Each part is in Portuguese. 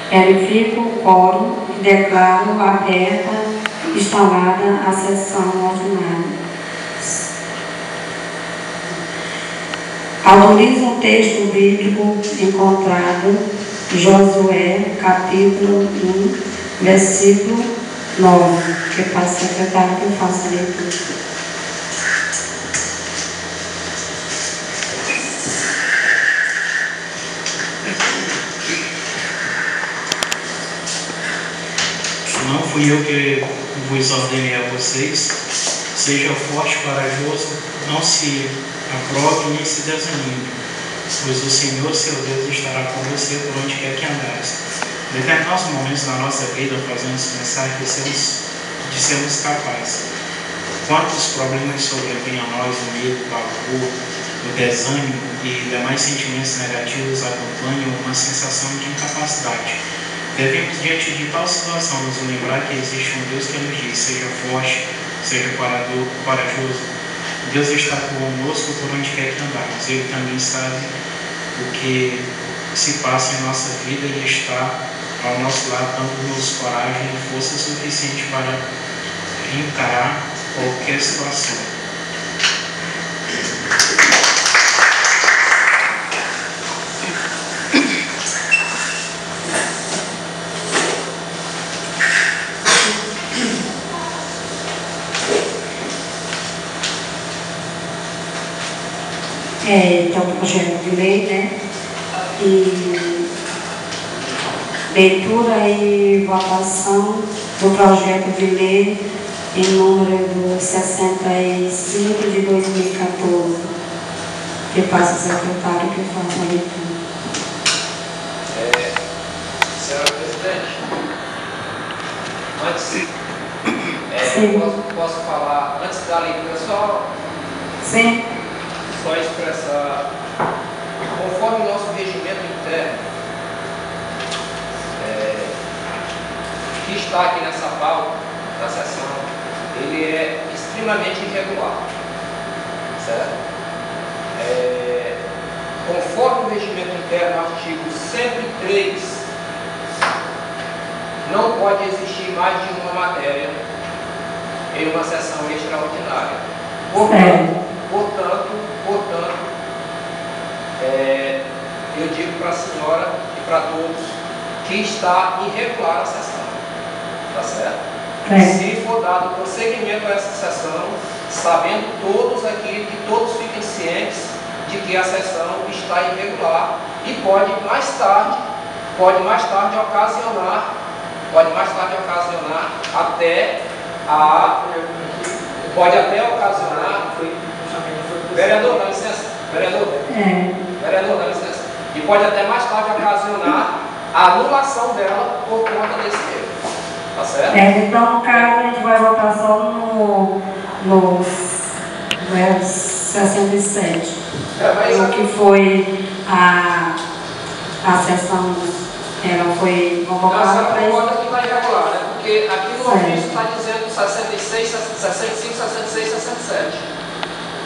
Verifico o quórum e declaro aberta e instalada a sessão ordinária. Autorizo o texto bíblico encontrado em Josué, capítulo 1, versículo 9, que para o secretário que eu faça a leitura. Não fui eu que vos ordenei a vocês, seja forte e corajoso, não se aprove nem se desanime, pois o Senhor, seu Deus, estará com você por onde quer que andares. Em determinados momentos da nossa vida, fazemos pensar de sermos capazes. Quantos problemas sobrevêm a nós, o medo, o pavor, o desânimo e demais sentimentos negativos acompanham uma sensação de incapacidade. Devemos, diante de tal situação, nos lembrar que existe um Deus que nos diz: seja forte, seja corajoso. Deus está conosco por onde quer que andarmos. Ele também sabe o que se passa em nossa vida e está ao nosso lado, dando-nos coragem e força suficiente para encarar qualquer situação. Então, o projeto de lei, né? E leitura e votação do projeto de lei em número 65 de 2014. Que passa o secretário que faça a leitura. Senhora Presidente, posso falar, antes da leitura, só expressar, conforme o nosso regimento interno, que está aqui nessa pauta da sessão, ele é extremamente irregular, certo? Conforme o regimento interno, artigo 103, não pode existir mais de uma matéria em uma sessão extraordinária. Portanto, eu digo para a senhora e para todos que está irregular a sessão, tá certo? Se for dado prosseguimento a essa sessão, sabendo todos aqui, que todos fiquem cientes de que a sessão está irregular e pode mais tarde ocasionar até vereador, dá licença, vereador, dá licença, e pode até mais tarde ocasionar a anulação dela por conta desse erro, tá certo? Então, no caso, a gente vai votar só no 67, o que foi a sessão, ela foi convocada para isso. Não, que está irregular, né? Porque aqui no ofício está dizendo 66, 65, 66, 67.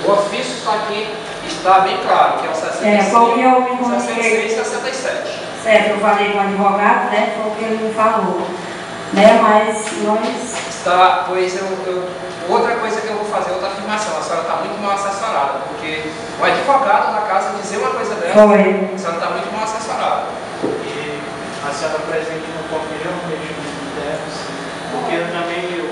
O ofício está aqui, está bem claro, que é o 66, porque eu me comuniquei. 66 e 67. Certo, eu falei com o advogado, né? Foi o que ele me falou. Né? Mas nós... Tá, pois outra coisa que eu vou fazer, outra afirmação, a senhora está muito mal assessorada, porque o advogado da casa dizer uma coisa dessa, a senhora está muito mal assessorada. E a senhora presente não conferiu no regimento interno, porque eu também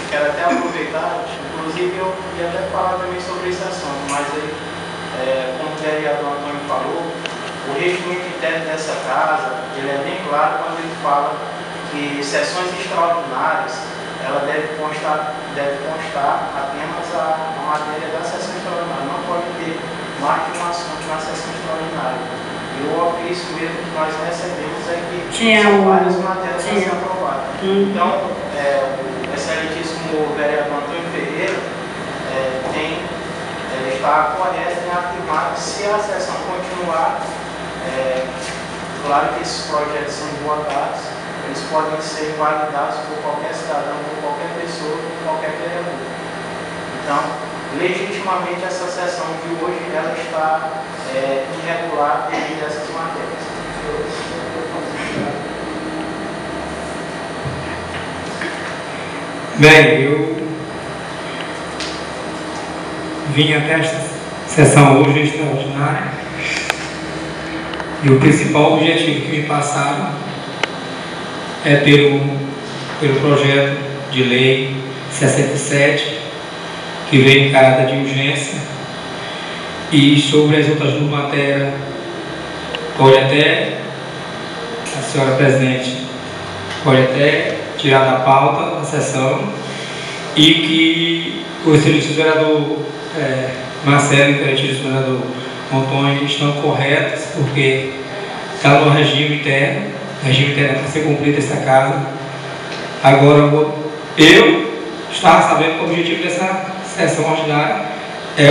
quero até aproveitar, inclusive eu ia até falar também sobre esse assunto, mas aí, como o vereador Antônio falou, o regimento interno dessa casa, ele é bem claro quando ele fala que sessões extraordinárias, ela deve constar apenas a matéria da sessão extraordinária, não pode ter mais de um assunto na sessão extraordinária. E o ofício mesmo que nós recebemos é que são várias matérias a ser aprovadas. Então, o excelentíssimo vereador Antônio Ferreira ele está correto em afirmar que se a sessão continuar, claro que esses projetos são votados, eles podem ser invalidados por qualquer cidadão, por qualquer pessoa, por qualquer vereador. Então, legitimamente, essa sessão de hoje ela está irregular devido a essas matérias. Bem, eu vim até esta sessão hoje extraordinária e o principal objetivo que me passaram é pelo projeto de lei 67, que veio em caráter de urgência, e sobre as outras duas matérias, pode até, a senhora presidente, pode até tirar da pauta da sessão, e que o excelentíssimo vereador Marcelo e o excelentíssimo vereador Antônio estão corretos, porque está no regime interno para ser cumprido essa casa. Agora, eu estava sabendo que o objetivo dessa sessão ordinária é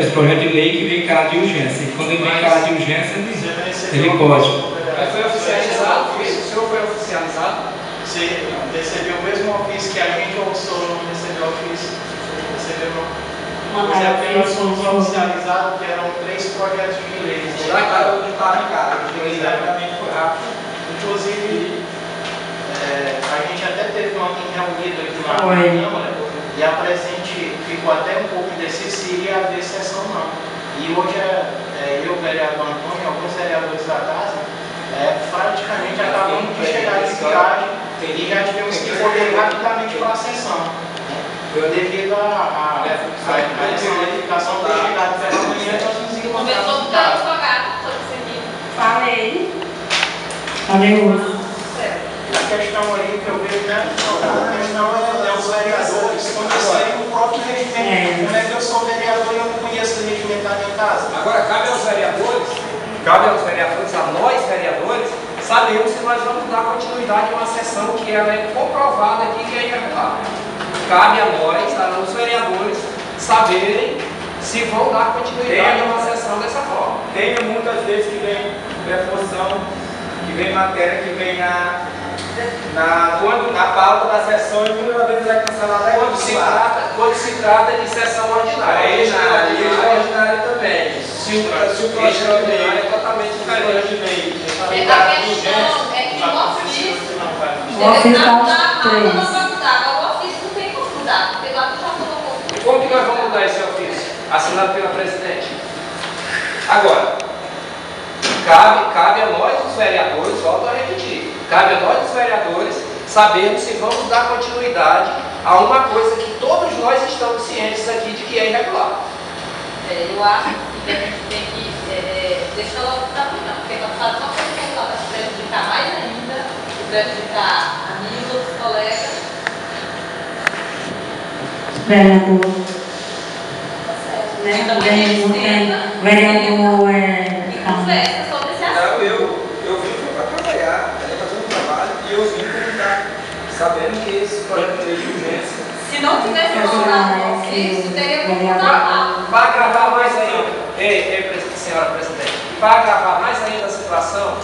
esse projeto de lei que vem em caráter de urgência. E quando ele vem em caráter de urgência, ele pode. Mas foi oficializado? O senhor foi oficializado? Você recebeu o mesmo ofício que a gente, ou o senhor não recebeu ofício? Recebeu não? Mas é porque nós fomos oficializados que eram 3 projetos de lei. Já está de cara. Exatamente, foi rápido. Inclusive, a gente até teve uma reunida aqui na Câmara e a presidente ficou até um pouco indecisa se iria haver sessão não. E hoje eu, o vereador Antônio e alguns vereadores da casa, praticamente acabamos de chegar de viagem e já tivemos que correr rapidamente para a sessão. Devido à notificação ter chegado pela manhã, nós nos encontramos. Falei hoje. A questão aí que eu vejo, né? A questão é os vereadores conhecerem o próprio regimento. Como é que eu sou vereador e eu não conheço o regimento da minha casa? Agora, cabe aos vereadores, a nós vereadores, sabermos se nós vamos dar continuidade a uma sessão que ela é comprovada aqui que é irregular. Cabe a nós, aos vereadores, saberem se vão dar continuidade a uma sessão dessa forma. Tem muitas vezes que vem preposição, que vem matéria, que vem na pauta da sessão e muitas vezes é cancelada. Quando se trata de sessão ordinária. É extraordinária também. Se o projeto ordinário é totalmente diferente. A questão é que o ofício não tem como mudar, porque lá já colocou. Como que nós vamos mudar esse ofício? Assinado pela presidente. Agora, cabe a nós, os vereadores, volto a repetir, cabe a nós, os vereadores, sabermos se vamos dar continuidade a uma coisa que todos nós estamos cientes aqui de que é irregular. Eu acho que a gente tem que deixar logo para amanhã, porque quando faz uma coisa irregular, vai se prejudicar mais ainda, prejudicar a mim e os outros colegas. Vereador. Vereador E conversa sobre esse assunto. Eu vim para trabalhar, fazer um trabalho e eu vim comunicar, sabendo que esse projeto de lei de urgência. Se não tivesse colocado no ofício, teria como mudar. Para agravar mais ainda, senhora presidente, para agravar mais ainda a situação,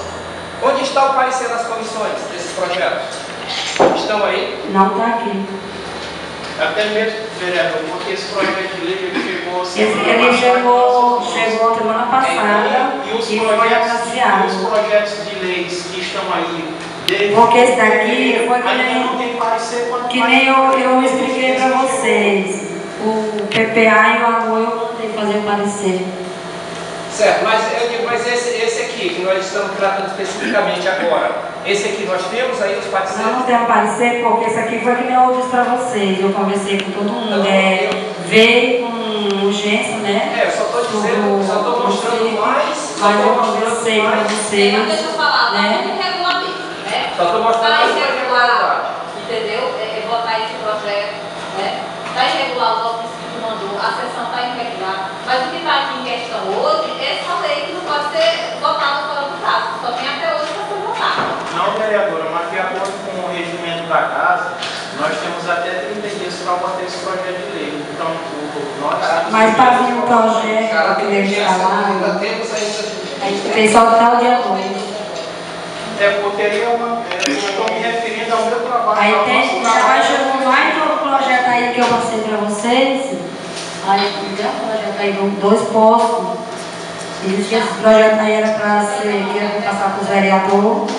onde está o parecer das comissões desses projetos? Estão aí? Não está aqui. Até mesmo, vereador, porque esse projeto de lei chegou Ele chegou semana passada e foi anunciado. Os projetos de leis que estão aí. Porque esse daqui foi que nem eu expliquei para vocês. O PPA e o AGU eu voltei a fazer o parecer. Certo, mas esse aqui, que nós estamos tratando especificamente agora, esse aqui nós temos aí os pareceres? Não tem parecer porque esse aqui foi que nem eu disse para vocês. Eu conversei com todo mundo. Veio com urgência, né? Eu só estou dizendo, só estou mostrando mais. Mas eu conversei com vocês. Mas deixa eu falar, né? não tem regulamento, né? Só estou mostrando mais Está irregular, entendeu? Votar esse projeto, né? Está irregular os ofícios que tu mandou, a sessão está irregular. Mas o que está aqui em questão hoje é essa lei que não pode ser votada fora do prazo. Só tem até hoje para ser votada. Não, vereadora, mas de acordo com o regimento da casa, nós temos até 30 dias para bater esse projeto de lei. Então, mas para vir um projeto que deve falar, tem só até o dia 2. Porque eu estou me referindo ao meu trabalho. Aí tem, já chegou mais um projeto aí que eu passei para vocês. Aí tem um projeto aí, 2 postos. E disse que esse projeto aí era para passar para os vereadores.